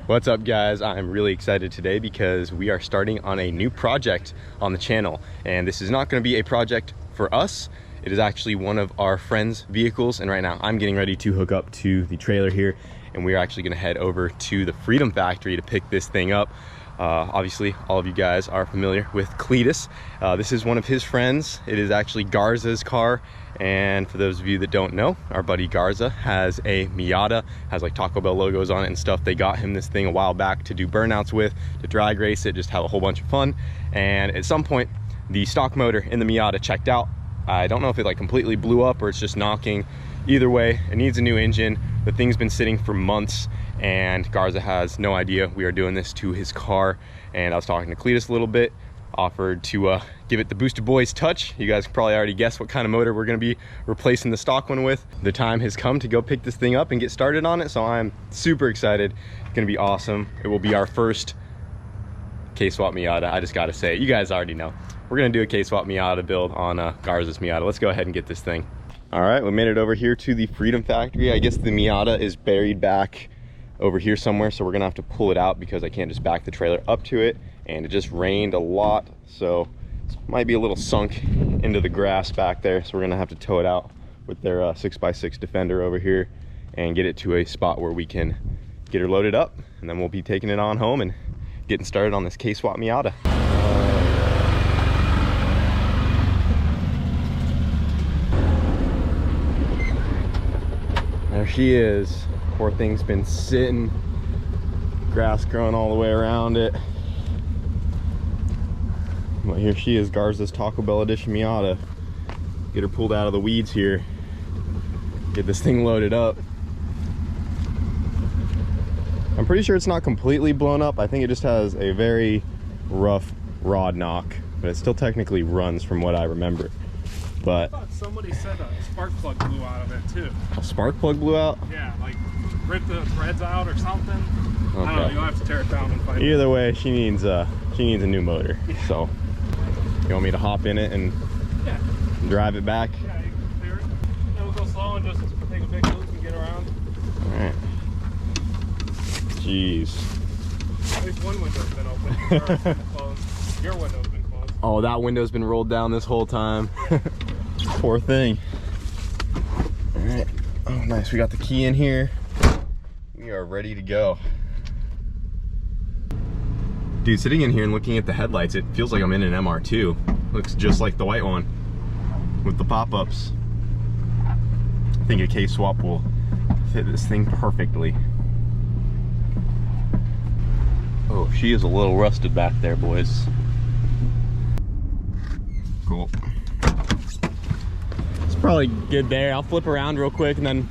What's up, guys? I'm really excited today because we are starting on a new project on the channel, and this is not going to be a project for us. It is actually one of our friends' vehicles, and right now I'm getting ready to hook up to the trailer here, and we are actually going to head over to the Freedom Factory to pick this thing up. Obviously, all of you guys are familiar with Cletus. This is one of his friends. It is actually Garza's car, and for those of you that don't know, our buddy Garza has a Miata, has like Taco Bell logos on it and stuff. They got him this thing a while back to do burnouts with, to drag race it, just have a whole bunch of fun. And at some point, the stock motor in the Miata checked out. I don't know if it like completely blew up or it's just knocking. Either way, it needs a new engine. The thing's been sitting for months, and Garza has no idea we are doing this to his car. And I was talking to Cletus a little bit, offered to give it the Boosted Boys touch. You guys can probably already guess what kind of motor we're gonna be replacing the stock one with. The time has come to go pick this thing up and get started on it, so I'm super excited. It's gonna be awesome. It will be our first K-Swap Miata. I just gotta say it. You guys already know. We're gonna do a K-Swap Miata build on Garza's Miata. Let's go ahead and get this thing. All right, we made it over here to the Freedom Factory. I guess the Miata is buried back over here somewhere, so we're gonna have to pull it out because I can't just back the trailer up to it, and it just rained a lot, so it might be a little sunk into the grass back there, so we're gonna have to tow it out with their 6x6 Defender over here and get it to a spot where we can get her loaded up, and then we'll be taking it on home and getting started on this K-Swap Miata. There she is. Poor thing's been sitting, grass growing all the way around it. Well, here she is, Garza's Taco Bell Edition Miata. Get her pulled out of the weeds here. Get this thing loaded up. I'm pretty sure it's not completely blown up. I think it just has a very rough rod knock, but it still technically runs from what I remember. But I thought somebody said a spark plug blew out of it too. A spark plug blew out? Yeah, like ripped the threads out or something. Okay. I don't know, you'll have to tear it down and find it. Either way, she needs a new motor. Yeah. So you want me to hop in it and drive it back? Yeah, you can clear it. Then we'll go slow and just take a big loop and get around. Alright. Jeez. At least one window's been open. Well, your window's been closed. Oh, that window's been rolled down this whole time. Poor thing. Alright. Oh, nice. We got the key in here. We are ready to go. Dude, sitting in here and looking at the headlights, it feels like I'm in an MR2. Looks just like the white one with the pop-ups. I think a K-Swap will fit this thing perfectly. Oh, she is a little rusted back there, boys. Cool. It's probably good there. I'll flip around real quick and then...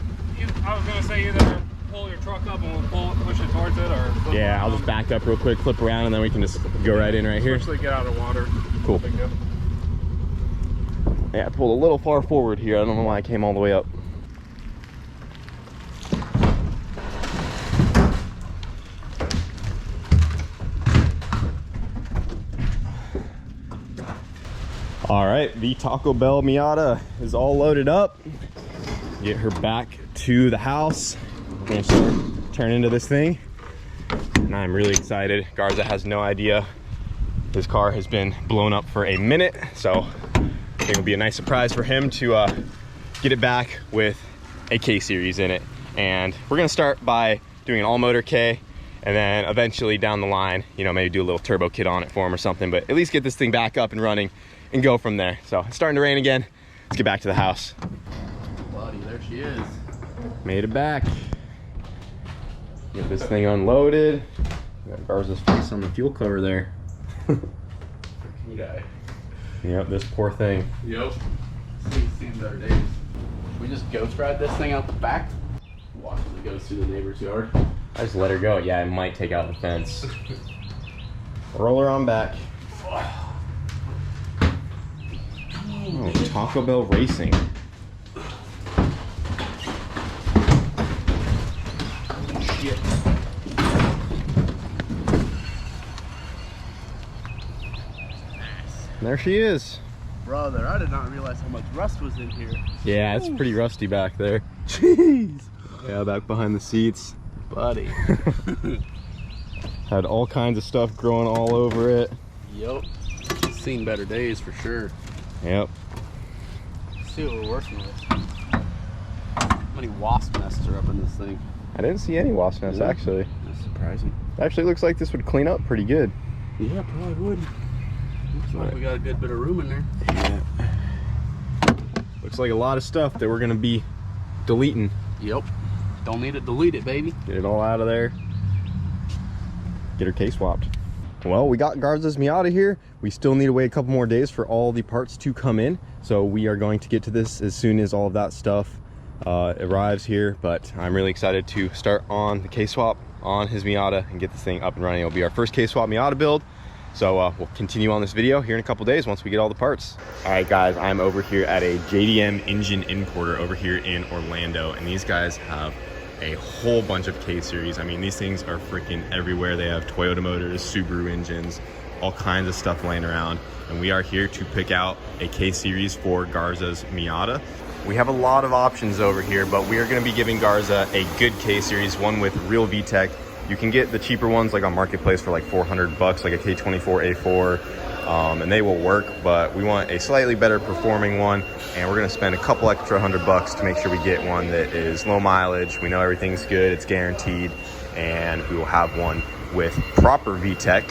I was going to say either pull your truck up and we'll push it towards it, or... Yeah, I'll just back up real quick, flip around, and then we can just go right in right here. Especially get out of water. Cool. Yeah, I pulled a little far forward here. I don't know why I came all the way up. All right, the Taco Bell Miata is all loaded up. Get her back to the house. We're gonna start turning into this thing, and I'm really excited. Garza has no idea. His car has been blown up for a minute, so I think it'll be a nice surprise for him to get it back with a K-Series in it. And we're gonna start by doing an all-motor K, and then eventually down the line, you know, maybe do a little turbo kit on it for him or something, but at least get this thing back up and running and go from there. So it's starting to rain again. Let's get back to the house. Buddy, there she is. Made it back. Get this thing unloaded. Got Garza's face on the fuel cover there. Guy. Yep, this poor thing. Yep. Seen better days. We just ghost ride this thing out the back. Watch as it goes through the neighbor's yard. I just let her go. Yeah, I might take out the fence. Roll her on back. Oh, Taco Bell Racing. Shit. There she is. Brother, I did not realize how much rust was in here. Yeah, it's pretty rusty back there. Jeez. Yeah, back behind the seats. Buddy. Had all kinds of stuff growing all over it. Yep. Seen better days for sure. Yep. Let's see what we're working with. How many wasp nests are up in this thing? I didn't see any wasp nests, actually. That's surprising. Actually looks like this would clean up pretty good. Yeah, probably would. Looks like we got a good bit of room in there. Yeah. Looks like a lot of stuff that we're gonna be deleting. Yep. Don't need it, delete it, baby. Get it all out of there. Get her case swapped. Well, we got Garza's Miata here. We still need to wait a couple more days for all the parts to come in. So we are going to get to this as soon as all of that stuff arrives here. But I'm really excited to start on the case swap on his Miata and get this thing up and running. It'll be our first case swap Miata build. So we'll continue on this video here in a couple days once we get all the parts. All right, guys, I'm over here at a JDM engine importer over here in Orlando, and these guys have a whole bunch of K series. I mean, these things are freaking everywhere. They have Toyota motors, Subaru engines, all kinds of stuff laying around. And we are here to pick out a K series for Garza's Miata. We have a lot of options over here, but we are gonna be giving Garza a good K series, one with real VTEC. You can get the cheaper ones like on Marketplace for like 400 bucks, like a K24A4, and they will work, but we want a slightly better performing one, and we're gonna spend a couple extra $100 to make sure we get one that is low mileage. We know everything's good, it's guaranteed, and we will have one with proper VTEC.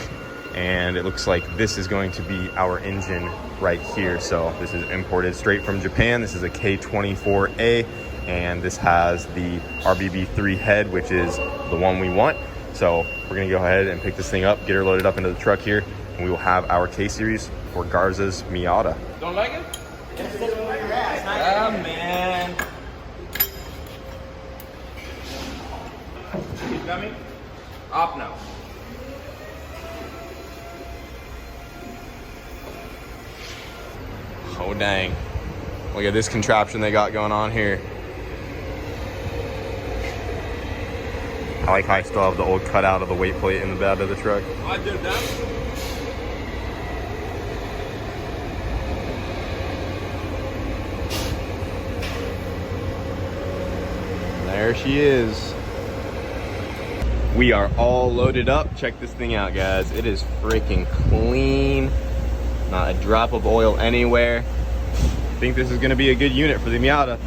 And it looks like this is going to be our engine right here. So this is imported straight from Japan. This is a K24A, and this has the RBB3 head, which is the one we want. So we're gonna go ahead and pick this thing up, get her loaded up into the truck here, and we will have our K series for Garza's Miata. Don't like it? Ah, man. You got me? Up now. Oh dang. Look at this contraption they got going on here. I like how I still have the old cutout of the weight plate in the bed of the truck. I did that. There she is. We are all loaded up. Check this thing out, guys. It is freaking clean. Not a drop of oil anywhere. I think this is gonna be a good unit for the Miata.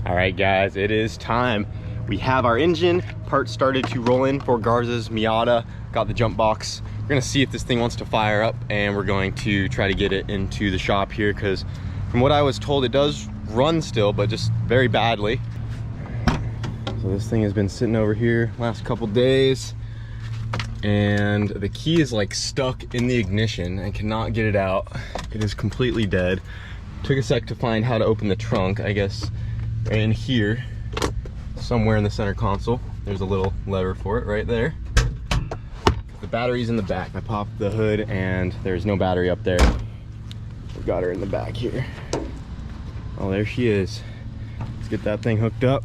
All right, guys, it is time. We have our engine. Parts started to roll in for Garza's Miata. Got the jump box. We're gonna see if this thing wants to fire up, and we're going to try to get it into the shop here, because from what I was told, it does run still, but just very badly. So this thing has been sitting over here last couple days, and the key is like stuck in the ignition. I cannot get it out. It is completely dead. Took a sec to find how to open the trunk. I guess right in here, somewhere in the center console, there's a little lever for it right there. The battery's in the back. I popped the hood and there's no battery up there. We've got her in the back here. Oh, there she is. Let's get that thing hooked up.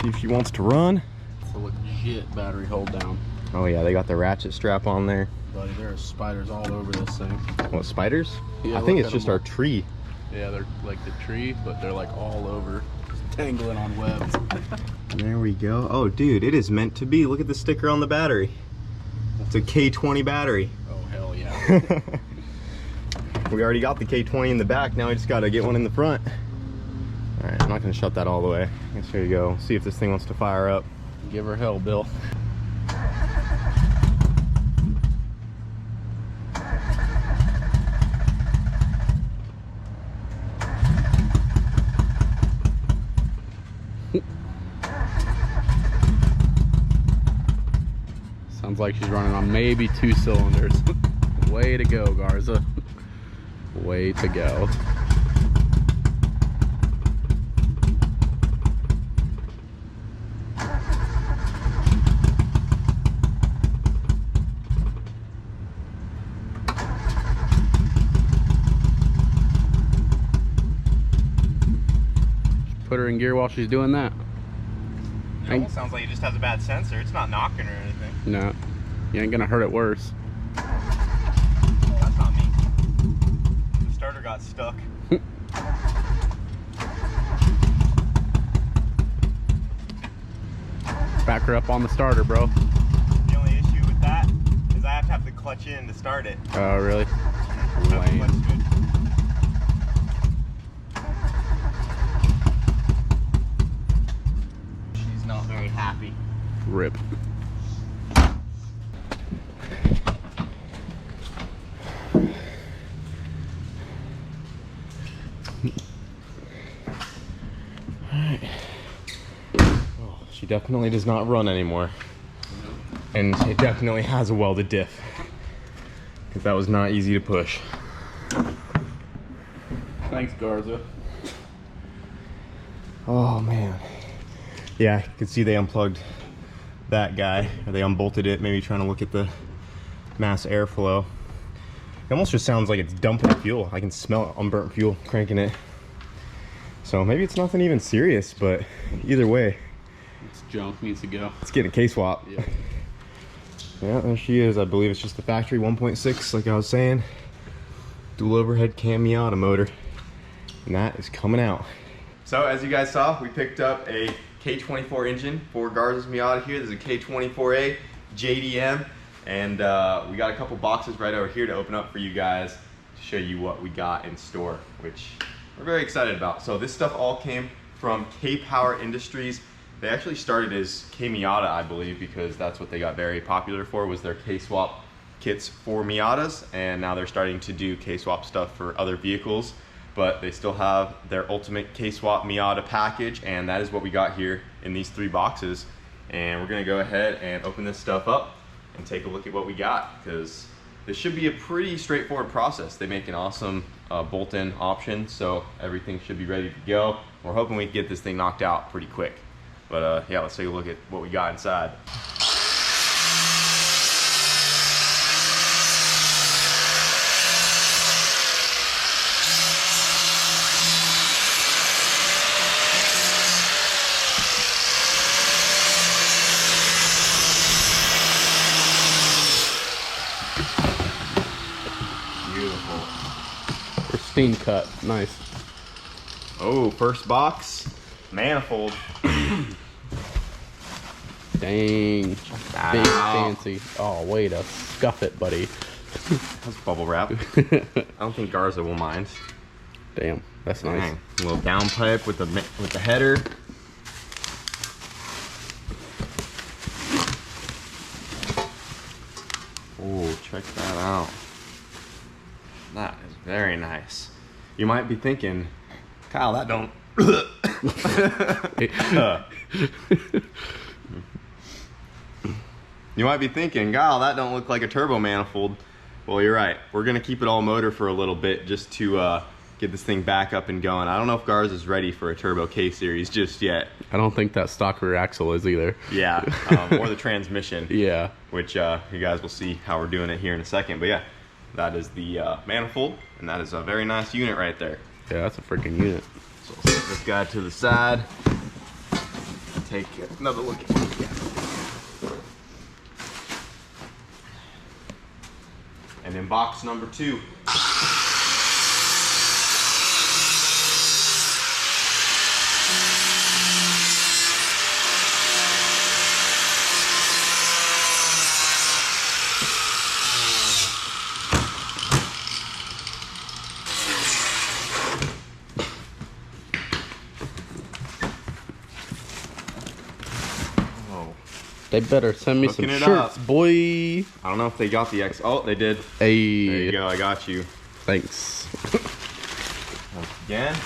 See if she wants to run. It's a legit battery hold down. Oh yeah, they got the ratchet strap on there. Buddy, there are spiders all over this thing. What, spiders? Yeah, I think look it's at just them our all. tree. Yeah, they're like the tree, but they're like all over, just tangling on webs. There we go. Oh dude, it is meant to be. Look at the sticker on the battery. It's a K20 battery. Oh, hell yeah. We already got the K20 in the back, now we just gotta get one in the front. All right, I'm not gonna shut that all the way. I guess here you go. See if this thing wants to fire up. Give her hell, Bill. Sounds like she's running on maybe 2 cylinders. Way to go, Garza. Way to go. Put her in gear while she's doing that. It almost sounds like it just has a bad sensor. It's not knocking or anything. No, you ain't gonna hurt it worse. That's not me. The starter got stuck. Back her up on the starter, bro. The only issue with that clutch in to start it. Oh, really? No Lame. clutch, dude. She's not very happy. Rip. Alright. Well, she definitely does not run anymore. And it definitely has a welded diff. Because that was not easy to push. Thanks, Garza. Oh man. Yeah, you can see they unplugged that guy, or they unbolted it, maybe trying to look at the mass airflow. It almost just sounds like it's dumping fuel. I can smell it, unburnt fuel, cranking it. So maybe it's nothing even serious, but either way, It's junk, needs to go. it's getting a K-swap. Yeah. Yeah, there she is. I believe it's just the factory 1.6, like I was saying. Dual overhead cam Miata motor. And that is coming out. So as you guys saw, we picked up a K24 engine for Garza's Miata here. This is a K24A JDM. And we got a couple boxes right over here to open up for you guys to show you what we got in store, which we're very excited about. So this stuff all came from K-Power Industries. They actually started as K-Miata, I believe, because that's what they got very popular for, was their K-Swap kits for Miatas, and now they're starting to do K-Swap stuff for other vehicles, but they still have their ultimate K-Swap Miata package, and that is what we got here in these 3 boxes. And we're gonna go ahead and open this stuff up and take a look at what we got, because this should be a pretty straightforward process. They make an awesome bolt-in option, so everything should be ready to go. We're hoping we can get this thing knocked out pretty quick. But yeah, let's take a look at what we got inside. Beautiful. Pristine cut. Nice. Oh, first box, manifold. Dang. that Big out. fancy. Oh, way to scuff it, buddy. That's bubble wrap. I don't think Garza will mind. Damn. That's nice. Dang. A little downpipe with the header. Oh, check that out. That is very nice. You might be thinking, Kyle, that don't. You might be thinking, Kyle, that don't look like a turbo manifold. Well, you're right. We're gonna keep it all motor for a little bit just to get this thing back up and going. I don't know if Garza is ready for a turbo K series just yet. I don't think that stock rear axle is either. Yeah, or the transmission. Yeah. Which you guys will see how we're doing it here in a second. But yeah, that is the manifold, and that is a very nice unit right there. Yeah, that's a freaking unit. So we'll set this guy to the side and take another look at what we got. And then box number 2. They better send me Hooking some it shirts, up. boy. I don't know if they got the X. Oh, they did. Hey. There you go. I got you. Thanks. Once again,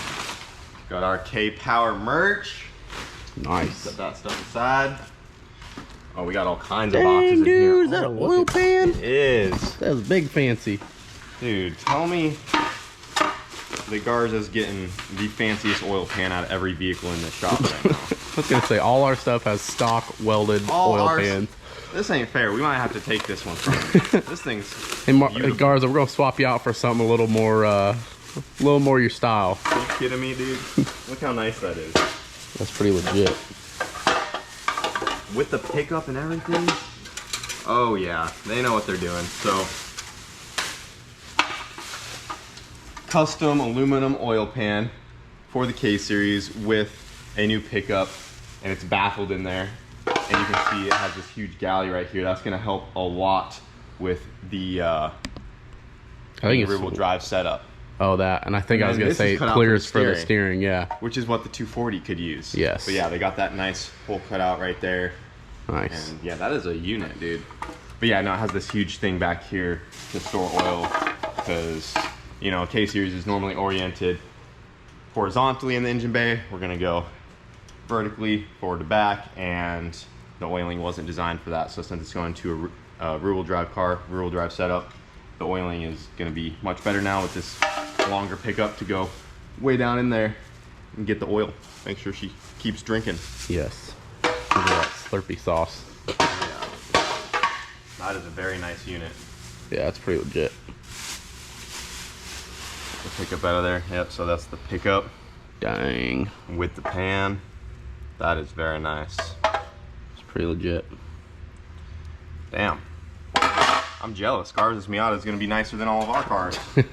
got our K-Power merch. Nice. Set that stuff aside. Oh, we got all kinds of Dang, boxes in here. dude, is that Oh, an look oil at- pan? It is. That was big fancy. Dude, tell me that Garza's getting the fanciest oil pan out of every vehicle in this shop right now. I was gonna say, all our stuff has stock welded All oil ours- pans. This ain't fair. We might have to take this one from him. This thing's Hey, beautiful. Garza, we're gonna swap you out for something a little more your style. Are you kidding me, dude? Look how nice that is. That's pretty legit. With the pickup and everything. Oh yeah, they know what they're doing. So, custom aluminum oil pan for the K series with a new pickup, and it's baffled in there. And you can see it has this huge galley right here. That's gonna help a lot with the I think rear wheel drive setup, Oh, that. And I think And I was then going to this say is cut out clears for the for the steering. Yeah. which is what the 240 could use. Yes. But yeah, they got that nice hole cut out right there. Nice. And yeah, that is a unit, dude. But yeah, no, it has this huge thing back here to store oil because, you know, K-Series is normally oriented horizontally in the engine bay. We're gonna go vertically, forward to back, and the oiling wasn't designed for that. So since it's going to a rear-wheel drive car, rear-wheel drive setup, the oiling is gonna be much better now with this longer pickup to go way down in there and get the oil. Make sure she keeps drinking. Yes. Look at that Slurpee sauce. That is a very nice unit. Yeah, it's pretty legit. The pickup out of there. Yep, so that's the pickup Dang. with the pan. That is very nice. It's pretty legit. Damn. I'm jealous. Garza's Miata is going to be nicer than all of our cars. Look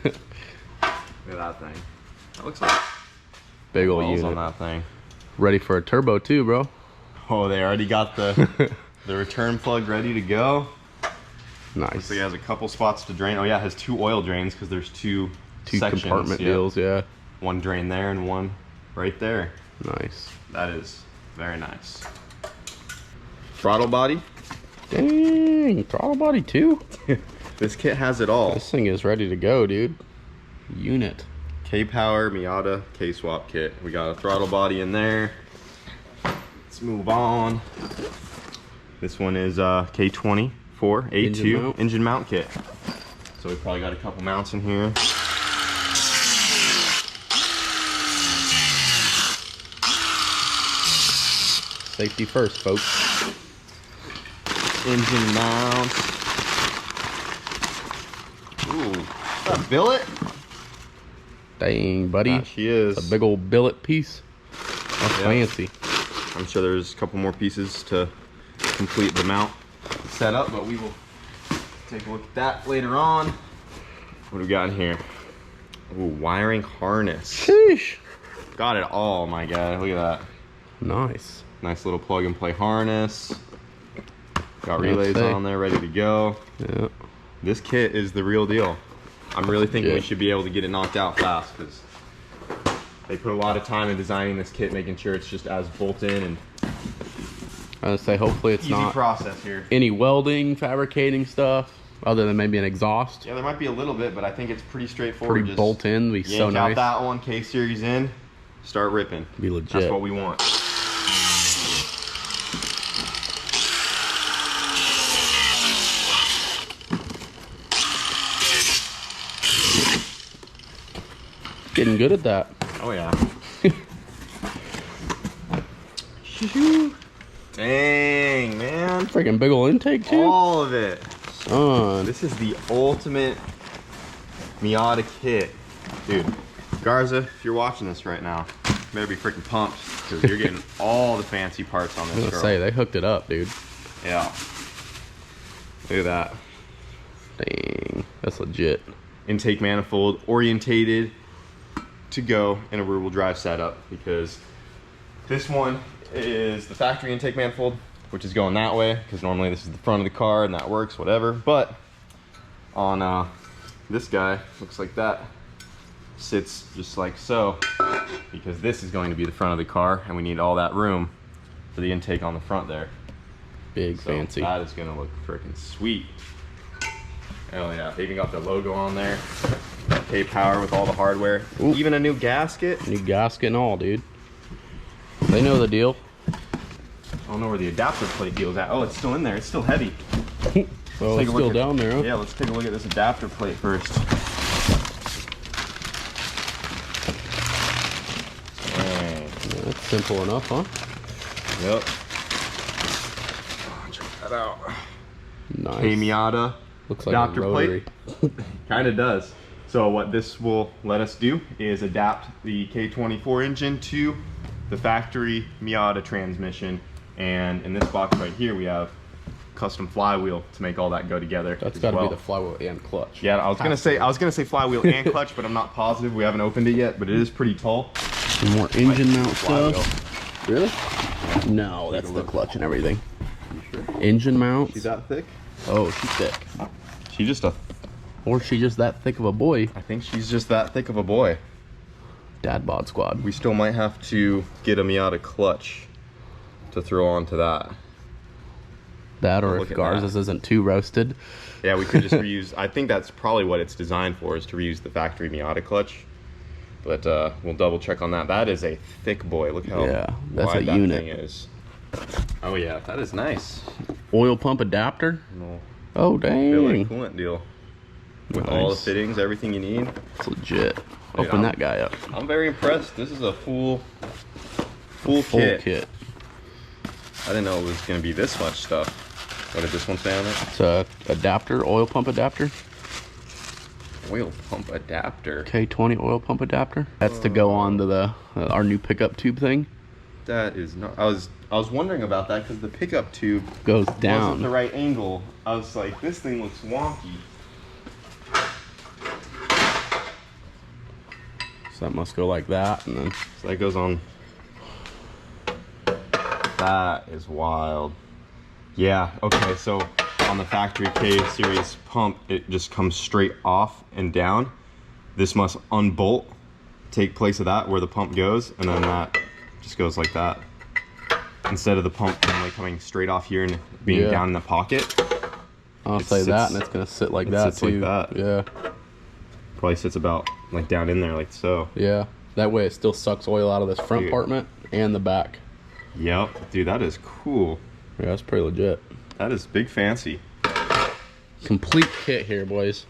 at that thing. That looks like Big old balls unit. on that thing. Ready for a turbo too, bro. Oh, they already got the the return plug ready to go. Nice. So he has a couple spots to drain. Oh yeah, it has 2 oil drains because there's two sections. compartment Yep. deals, yeah. One drain there and one right there. Nice. That is very nice. Throttle body. Dang, throttle body too? This kit has it all. This thing is ready to go, dude. Unit. K-Power Miata K-Swap kit. We got a throttle body in there. Let's move on. This one is K24 A2 engine mount kit. So we probably got a couple mounts in here. Safety first, folks. Engine mounts. Ooh, is that billet? Dang, buddy. That she is. It's a big old billet piece. That's fancy. I'm sure there's a couple more pieces to complete the mount setup, but we will take a look at that later on. What do we got in here? Ooh, wiring harness. Sheesh. Got it all, my guy. Look at that. Nice. Nice little plug and play harness. Got That's relays sick. on there ready to go. Yeah. This kit is the real deal. I'm really thinking we Legit. should be able to get it knocked out fast because they put a lot of time in designing this kit, making sure it's just as bolt in and I would say hopefully it's easy not process here. any welding, fabricating stuff, other than maybe an exhaust. Yeah, there might be a little bit, but I think it's pretty straightforward. Pretty Just bolt in, be so yank nice. out that one, K-Series in, start ripping. Be legit. That's what we want. Getting good at that. Oh yeah. Dang, man. Freaking big old intake too. All of it. Son. This is the ultimate Miata kit. Dude, Garza, if you're watching this right now, you better be freaking pumped because you're getting all the fancy parts on I was this gonna girl. say they hooked it up, dude. Yeah. Look at that. Dang, that's legit. Intake manifold orientated to go in a rear-wheel drive setup because this one is the factory intake manifold, which is going that way because normally this is the front of the car and that works, whatever. But on this guy, looks like that sits just like so because this is going to be the front of the car and we need all that room for the intake on the front there. Big So fancy. that is gonna look freaking sweet. Oh yeah, they even got the logo on there. K-Power with all the hardware. Ooh. Even a new gasket. New gasket and all, dude. They know the deal. I don't know where the adapter plate deal's at. Oh, it's still in there. It's still heavy. Well, Take it's a look still at- down there, huh? Yeah, let's take a look at this adapter plate first. Dang. Yeah, that's simple enough, huh? Yep. Oh, check that out. Nice. Hey Miata. Looks like adapter a rotary. plate. Kind of does. So what this will let us do is adapt the K24 engine to the factory Miata transmission. And in this box right here, we have custom flywheel to make all that go together. That's as got to well. be the flywheel and clutch. Yeah, I was gonna say flywheel and clutch, but I'm not positive. We haven't opened it yet, but it is pretty tall. Some more engine mount Flywheel. stuff. Really? No, that's a the look. clutch and everything. You sure? Engine mounts. See that thick? Oh, she's thick. She just a, Or she just that thick of a boy. I think she's just that thick of a boy. Dad bod squad. We still might have to get a Miata clutch to throw onto that. That, or Look if at Garza's that. isn't too roasted. Yeah, we could just reuse, I think that's probably what it's designed for, is to reuse the factory Miata clutch. But we'll double check on that. That is a thick boy. Look how Yeah, that's wide a that unit. thing is. Oh yeah, that is nice. Oil pump adapter. Little Oh Billy dang. coolant deal. With all the Nice. fittings, everything you need. It's legit. Dude, Open that guy up. I'm very impressed. This is a full Full kit. kit. I didn't know it was gonna be this much stuff. What did this one say on it? It's a adapter, oil pump adapter. Oil pump adapter. K20 oil pump adapter. That's to go on to the our new pickup tube thing. That is not. I was wondering about that because the pickup tube Goes wasn't down. the right angle. I was like, this thing looks wonky. So that must go like that, and then So that goes on. That is wild. Yeah, okay, so on the factory K series pump, it just comes straight off and down. This must unbolt, take place of that where the pump goes, and then that just goes like that. Instead of the pump normally coming straight off here and being Yeah. down in the pocket, I'll It say that, sits- and it's gonna sit like it that sits like too. that. Yeah, probably sits about like down in there like so. yeah. That way it still sucks oil out of this front Dude. compartment and the back. Yep, dude, that is cool. Yeah, that's pretty legit. That is big fancy. Complete kit here, boys.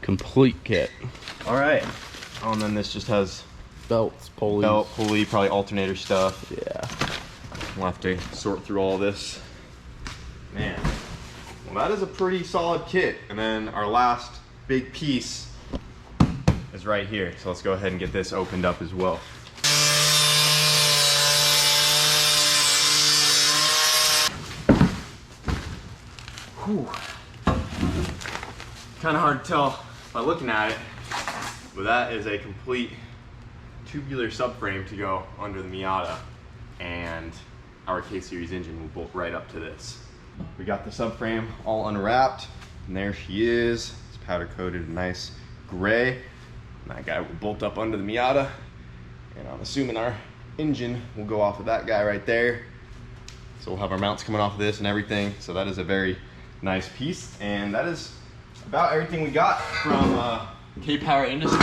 Complete kit. All right. Oh, and then this just has Belts, pulleys. belt, pulley, probably alternator stuff. Yeah. We'll have to sort through all this. Man, well, that is a pretty solid kit. And then our last big piece is right here. So let's go ahead and get this opened up as well. Whew. Kind of hard to tell by looking at it, but that is a complete tubular subframe to go under the Miata, and our K-Series engine will bolt right up to this. We got the subframe all unwrapped, and there she is. It's powder coated nice gray. And that guy will bolt up under the Miata, and I'm assuming our engine will go off of that guy right there. So we'll have our mounts coming off of this and everything. So that is a very nice piece, and that is about everything we got from K-Power Industries.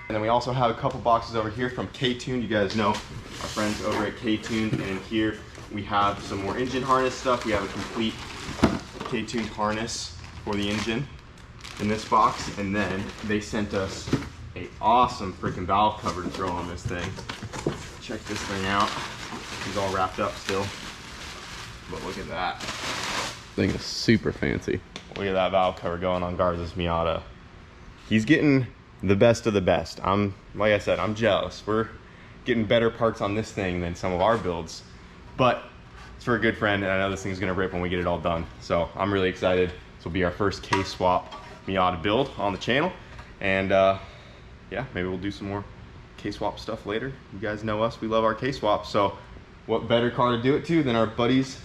And then we also have a couple boxes over here from K-Tune. You guys know our friends over at K-Tune, and here we have some more engine harness stuff. We have a complete K-Tune harness for the engine in this box, and then they sent us a awesome freaking valve cover to throw on this thing. Check this thing out. It's all wrapped up still, but look at that. Thing is super fancy. Look at that valve cover going on Garza's Miata. He's getting the best of the best. Like I said, I'm jealous. We're getting better parts on this thing than some of our builds, but it's for a good friend, and I know this thing's gonna rip when we get it all done. So I'm really excited. This will be our first K-Swap Miata build on the channel, and yeah, maybe we'll do some more K-Swap stuff later. You guys know us, we love our K-Swap, so what better car to do it to than our buddies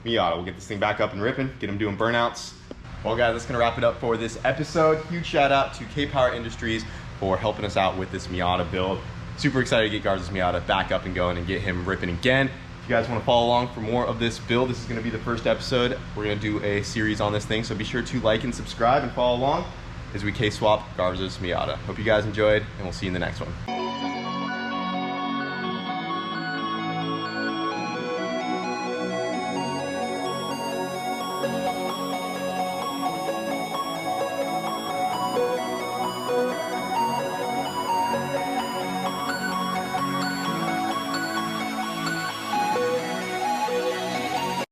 Miata. We'll get this thing back up and ripping, get them doing burnouts. Well guys, that's gonna wrap it up for this episode. Huge shout out to K-Power Industries for helping us out with this Miata build. Super excited to get Garza's Miata back up and going and get him ripping again. If you guys wanna follow along for more of this build, this is gonna be the first episode. We're gonna do a series on this thing, so be sure to like and subscribe and follow along as we K-swap Garza's Miata. Hope you guys enjoyed, and we'll see you in the next one.